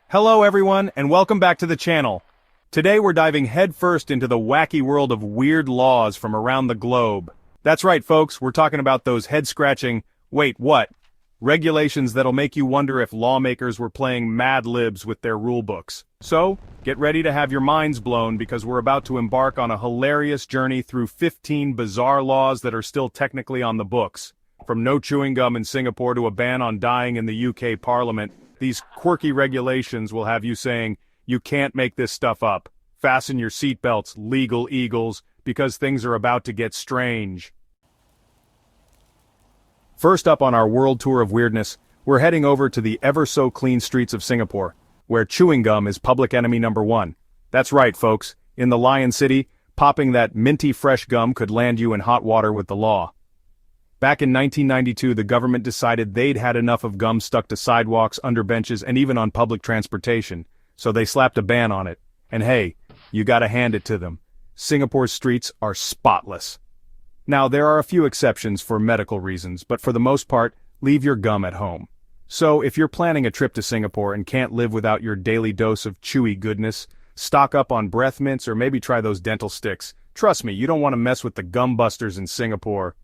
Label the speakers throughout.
Speaker 1: Hello everyone, and welcome back to the channel. Today we're diving headfirst into the wacky world of weird laws from around the globe. That's right folks, we're talking about those head-scratching, wait what? Regulations that'll make you wonder if lawmakers were playing Mad Libs with their rulebooks. So, get ready to have your minds blown because we're about to embark on a hilarious journey through 15 bizarre laws that are still technically on the books. From no chewing gum in Singapore to a ban on dying in the UK Parliament, these quirky regulations will have you saying, you can't make this stuff up. Fasten your seatbelts, legal eagles, because things are about to get strange. First up on our world tour of weirdness, we're heading over to the ever-so-clean streets of Singapore, where chewing gum is public enemy number one. That's right, folks. In the Lion City, popping that minty fresh gum could land you in hot water with the law. Back in 1992, the government decided they'd had enough of gum stuck to sidewalks, under benches, and even on public transportation, so they slapped a ban on it. And hey, you gotta hand it to them. Singapore's streets are spotless. Now, there are a few exceptions for medical reasons, but for the most part, leave your gum at home. So, if you're planning a trip to Singapore and can't live without your daily dose of chewy goodness, stock up on breath mints or maybe try those dental sticks. Trust me, you don't want to mess with the gum busters in Singapore.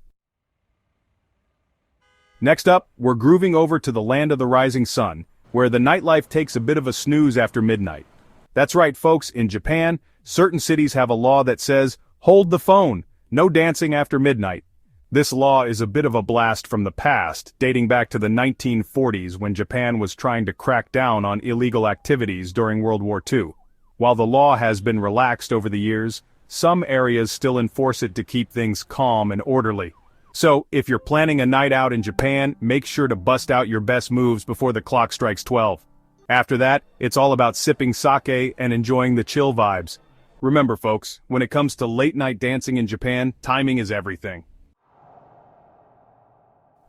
Speaker 1: Next up, we're grooving over to the land of the rising sun, where the nightlife takes a bit of a snooze after midnight. That's right, folks, in Japan, certain cities have a law that says, hold the phone, no dancing after midnight. This law is a bit of a blast from the past, dating back to the 1940s when Japan was trying to crack down on illegal activities during World War II. While the law has been relaxed over the years, some areas still enforce it to keep things calm and orderly. So, if you're planning a night out in Japan, make sure to bust out your best moves before the clock strikes 12. After that, it's all about sipping sake and enjoying the chill vibes. Remember folks, when it comes to late-night dancing in Japan, timing is everything.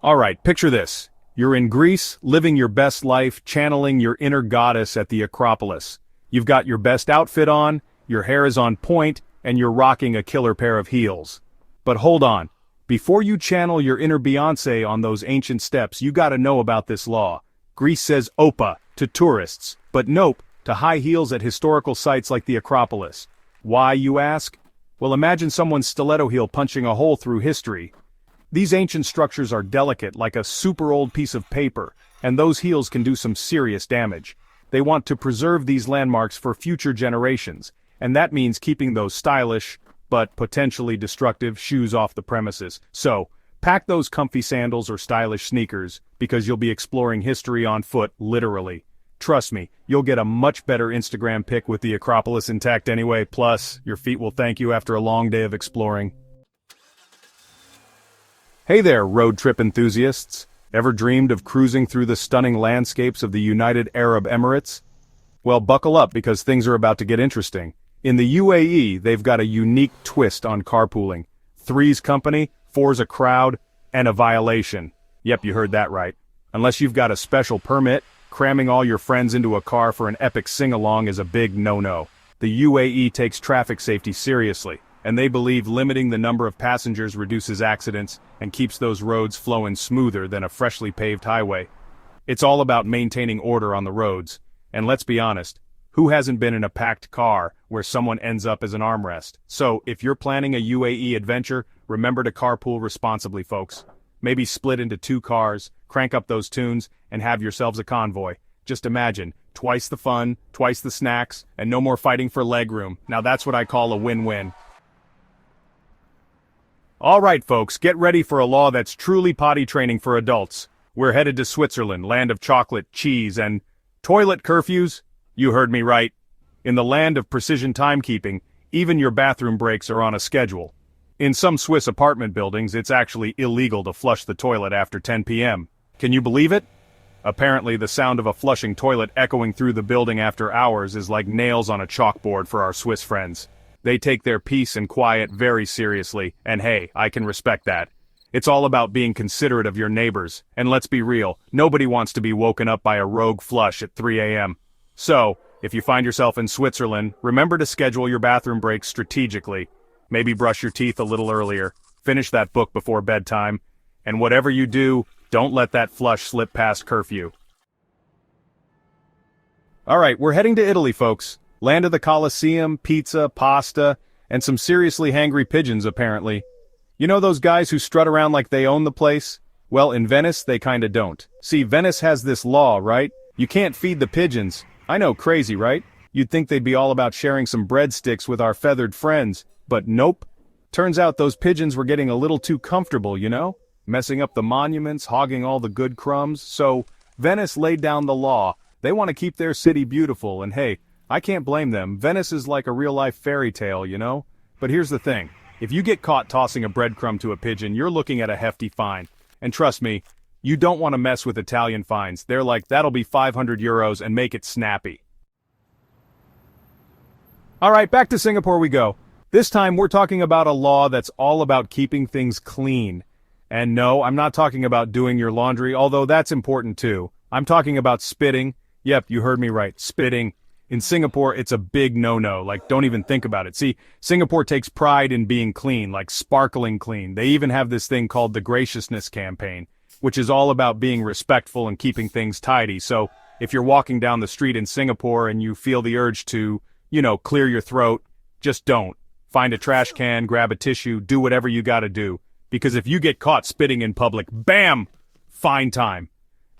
Speaker 1: Alright, picture this. You're in Greece, living your best life, channeling your inner goddess at the Acropolis. You've got your best outfit on, your hair is on point, and you're rocking a killer pair of heels. But hold on. Before you channel your inner Beyoncé on those ancient steps, you gotta know about this law. Greece says Opa to tourists, but nope to high heels at historical sites like the Acropolis. Why, you ask? Well, imagine someone's stiletto heel punching a hole through history. These ancient structures are delicate like a super old piece of paper, and those heels can do some serious damage. They want to preserve these landmarks for future generations, and that means keeping those stylish, but potentially destructive shoes off the premises. So, pack those comfy sandals or stylish sneakers, because you'll be exploring history on foot, literally. Trust me, you'll get a much better Instagram pic with the Acropolis intact anyway, plus, your feet will thank you after a long day of exploring. Hey there, road trip enthusiasts. Ever dreamed of cruising through the stunning landscapes of the United Arab Emirates? Well, buckle up because things are about to get interesting. In the UAE, they've got a unique twist on carpooling. 3's company, 4's a crowd, and a violation. Yep, you heard that right. Unless you've got a special permit, cramming all your friends into a car for an epic sing-along is a big no-no. The UAE takes traffic safety seriously, and they believe limiting the number of passengers reduces accidents and keeps those roads flowing smoother than a freshly paved highway. It's all about maintaining order on the roads, and let's be honest, who hasn't been in a packed car where someone ends up as an armrest? So, if you're planning a UAE adventure, remember to carpool responsibly, folks. Maybe split into 2 cars, crank up those tunes, and have yourselves a convoy. Just imagine, twice the fun, twice the snacks, and no more fighting for legroom. Now that's what I call a win-win. Alright folks, get ready for a law that's truly potty training for adults. We're headed to Switzerland, land of chocolate, cheese, and toilet curfews? You heard me right. In the land of precision timekeeping, even your bathroom breaks are on a schedule. In some Swiss apartment buildings, it's actually illegal to flush the toilet after 10 p.m. Can you believe it? Apparently, the sound of a flushing toilet echoing through the building after hours is like nails on a chalkboard for our Swiss friends. They take their peace and quiet very seriously, and hey, I can respect that. It's all about being considerate of your neighbors, and let's be real, nobody wants to be woken up by a rogue flush at 3 a.m. So, if you find yourself in Switzerland, remember to schedule your bathroom breaks strategically. Maybe brush your teeth a little earlier, finish that book before bedtime, and whatever you do, don't let that flush slip past curfew. Alright, we're heading to Italy, folks. Land of the Colosseum, pizza, pasta, and some seriously hangry pigeons, apparently. You know those guys who strut around like they own the place? Well, in Venice, they kinda don't. See, Venice has this law, right? You can't feed the pigeons. I know, crazy, right? You'd think they'd be all about sharing some breadsticks with our feathered friends, but nope. Turns out those pigeons were getting a little too comfortable, you know? Messing up the monuments, hogging all the good crumbs, so Venice laid down the law. They want to keep their city beautiful, and hey, I can't blame them. Venice is like a real-life fairy tale, you know? But here's the thing. If you get caught tossing a breadcrumb to a pigeon, you're looking at a hefty fine. And trust me, you don't want to mess with Italian fines. They're like, that'll be 500 euros and make it snappy. Alright, back to Singapore we go. This time we're talking about a law that's all about keeping things clean. And no, I'm not talking about doing your laundry, although that's important too. I'm talking about spitting. Yep, you heard me right, spitting. In Singapore, it's a big no-no, like don't even think about it. See, Singapore takes pride in being clean, like sparkling clean. They even have this thing called the Graciousness Campaign, which is all about being respectful and keeping things tidy. So, if you're walking down the street in Singapore and you feel the urge to, clear your throat, just don't. Find a trash can, grab a tissue, do whatever you gotta do. Because if you get caught spitting in public, bam! Fine time.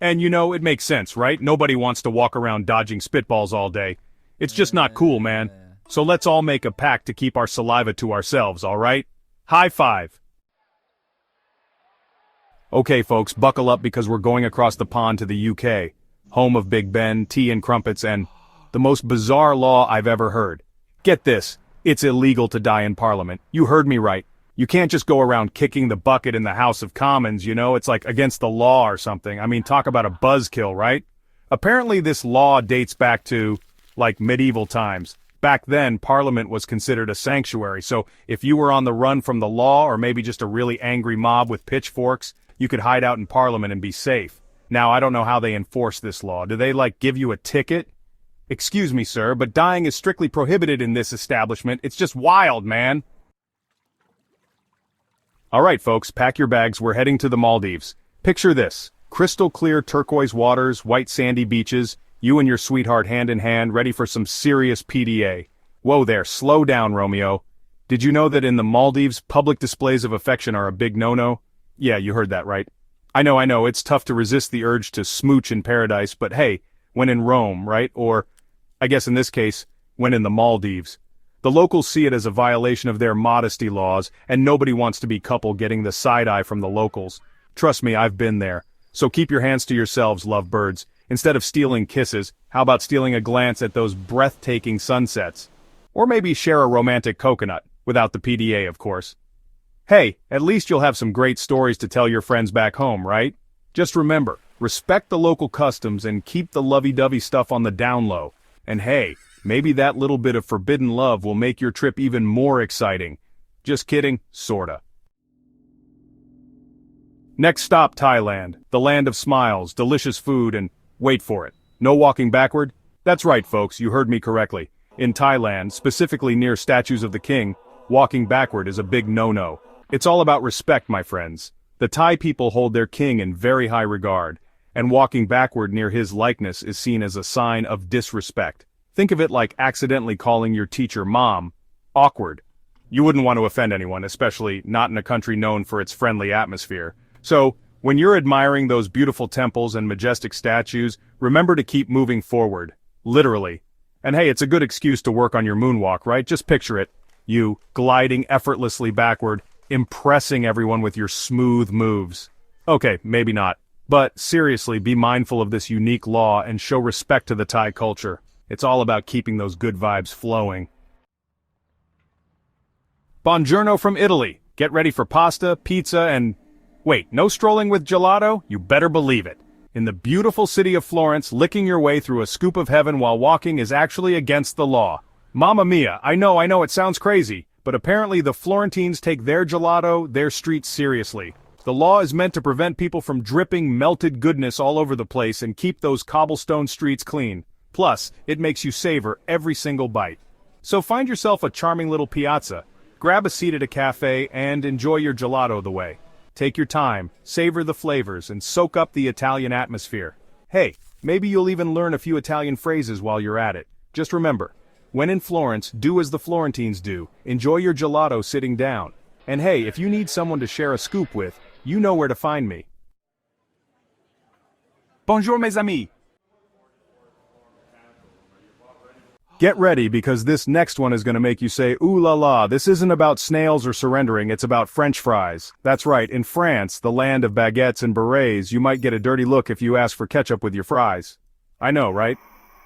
Speaker 1: And it makes sense, right? Nobody wants to walk around dodging spitballs all day. It's just not cool, man. So let's all make a pact to keep our saliva to ourselves, alright? High five! Okay folks, buckle up because we're going across the pond to the UK. Home of Big Ben, tea and crumpets, and the most bizarre law I've ever heard. Get this, it's illegal to die in Parliament. You heard me right. You can't just go around kicking the bucket in the House of Commons, it's like against the law or something. I mean, talk about a buzzkill, right? Apparently this law dates back to, medieval times. Back then, Parliament was considered a sanctuary, so if you were on the run from the law or maybe just a really angry mob with pitchforks, you could hide out in Parliament and be safe. Now, I don't know how they enforce this law. Do they, give you a ticket? Excuse me, sir, but dying is strictly prohibited in this establishment. It's just wild, man. Alright, folks, pack your bags. We're heading to the Maldives. Picture this. Crystal clear turquoise waters, white sandy beaches, you and your sweetheart hand in hand, ready for some serious PDA. Whoa there, slow down, Romeo. Did you know that in the Maldives, public displays of affection are a big no-no? Yeah, you heard that right. I know, it's tough to resist the urge to smooch in paradise, but hey, when in Rome, right? Or, I guess in this case, when in the Maldives. The locals see it as a violation of their modesty laws, and nobody wants to be couple getting the side-eye from the locals. Trust me, I've been there. So keep your hands to yourselves, lovebirds. Instead of stealing kisses, how about stealing a glance at those breathtaking sunsets? Or maybe share a romantic coconut, without the PDA, of course. Hey, at least you'll have some great stories to tell your friends back home, right? Just remember, respect the local customs and keep the lovey-dovey stuff on the down low. And hey, maybe that little bit of forbidden love will make your trip even more exciting. Just kidding, sorta. Next stop, Thailand, the land of smiles, delicious food, and wait for it. No walking backward? That's right, folks, you heard me correctly. In Thailand, specifically near statues of the king, walking backward is a big no-no. It's all about respect, my friends. The Thai people hold their king in very high regard, and walking backward near his likeness is seen as a sign of disrespect. Think of it like accidentally calling your teacher mom. Awkward. You wouldn't want to offend anyone, especially not in a country known for its friendly atmosphere. So, when you're admiring those beautiful temples and majestic statues, remember to keep moving forward. Literally. And hey, it's a good excuse to work on your moonwalk, right? Just picture it. You, gliding effortlessly backward, impressing everyone with your smooth moves. Okay, maybe not. But, seriously, be mindful of this unique law and show respect to the Thai culture. It's all about keeping those good vibes flowing. Buongiorno from Italy. Get ready for pasta, pizza, and... Wait, no strolling with gelato? You better believe it. In the beautiful city of Florence, licking your way through a scoop of heaven while walking is actually against the law. Mamma mia, I know it sounds crazy, but apparently the Florentines take their gelato, their streets seriously. The law is meant to prevent people from dripping melted goodness all over the place and keep those cobblestone streets clean. Plus, it makes you savor every single bite. So find yourself a charming little piazza, grab a seat at a cafe, and enjoy your gelato the way. Take your time, savor the flavors, and soak up the Italian atmosphere. Hey, Maybe you'll even learn a few Italian phrases while you're at it. Just remember, when in Florence, do as the Florentines do. Enjoy your gelato sitting down. And hey, if you need someone to share a scoop with, you know where to find me. Bonjour mes amis. Get ready because this next one is going to make you say, ooh la la, this isn't about snails or surrendering, it's about French fries. That's right, in France, the land of baguettes and berets, you might get a dirty look if you ask for ketchup with your fries. I know, right?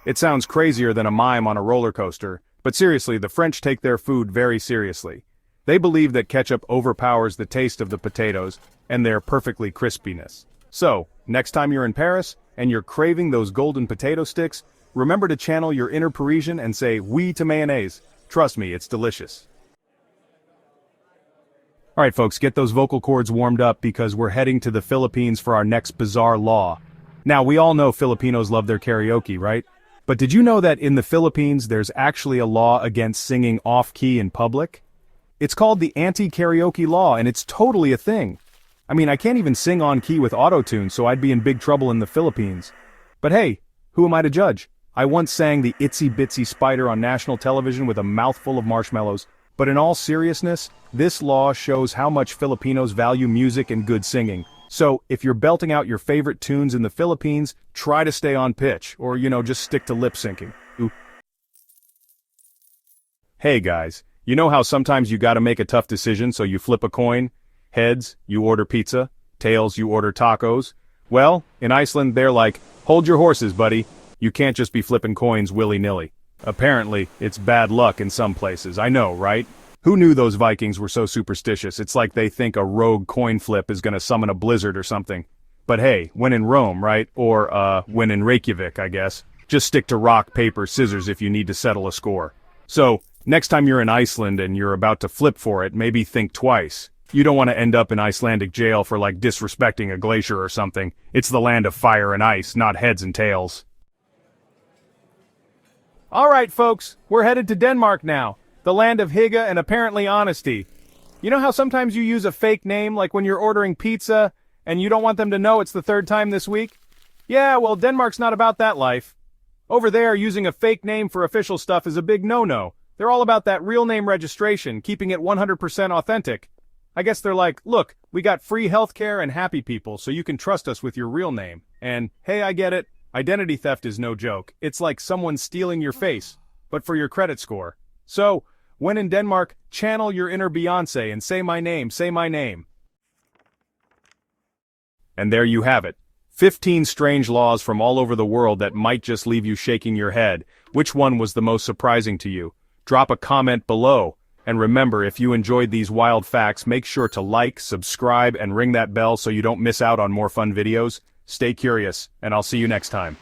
Speaker 1: It sounds crazier than a mime on a roller coaster, but seriously, the French take their food very seriously. They believe that ketchup overpowers the taste of the potatoes and their perfectly crispiness. So, next time you're in Paris, and you're craving those golden potato sticks, remember to channel your inner Parisian and say oui to mayonnaise. Trust me, it's delicious. Alright folks, get those vocal cords warmed up because we're heading to the Philippines for our next bizarre law. Now, we all know Filipinos love their karaoke, right? But did you know that in the Philippines there's actually a law against singing off-key in public? It's called the anti-karaoke law, and it's totally a thing. I mean, I can't even sing on key with auto-tune, so I'd be in big trouble in the Philippines. But hey, who am I to judge? I once sang the Itsy Bitsy Spider on national television with a mouthful of marshmallows, but in all seriousness, this law shows how much Filipinos value music and good singing. So, if you're belting out your favorite tunes in the Philippines, try to stay on pitch, or just stick to lip syncing. Ooh. Hey guys, you know how sometimes you gotta make a tough decision so you flip a coin? Heads, you order pizza. Tails, you order tacos. Well, in Iceland they're like, hold your horses, buddy. You can't just be flipping coins willy-nilly. Apparently, it's bad luck in some places, I know, right? Who knew those Vikings were so superstitious? It's like they think a rogue coin flip is gonna summon a blizzard or something. But hey, when in Rome, right? Or, when in Reykjavik, I guess. Just stick to rock, paper, scissors if you need to settle a score. So, next time you're in Iceland and you're about to flip for it, maybe think twice. You don't want to end up in Icelandic jail for disrespecting a glacier or something. It's the land of fire and ice, not heads and tails. Alright folks, we're headed to Denmark now, the land of hygge and apparently honesty. You know how sometimes you use a fake name like when you're ordering pizza and you don't want them to know it's the third time this week? Yeah, well Denmark's not about that life. Over there, using a fake name for official stuff is a big no-no. They're all about that real name registration, keeping it 100% authentic. I guess they're like, look, we got free healthcare and happy people so you can trust us with your real name. And, hey, I get it. Identity theft is no joke. It's like someone stealing your face, but for your credit score. So, when in Denmark, channel your inner Beyoncé and say my name, say my name. And there you have it. 15 strange laws from all over the world that might just leave you shaking your head. Which one was the most surprising to you? Drop a comment below. And remember, if you enjoyed these wild facts, make sure to like, subscribe, and ring that bell so you don't miss out on more fun videos. Stay curious, and I'll see you next time.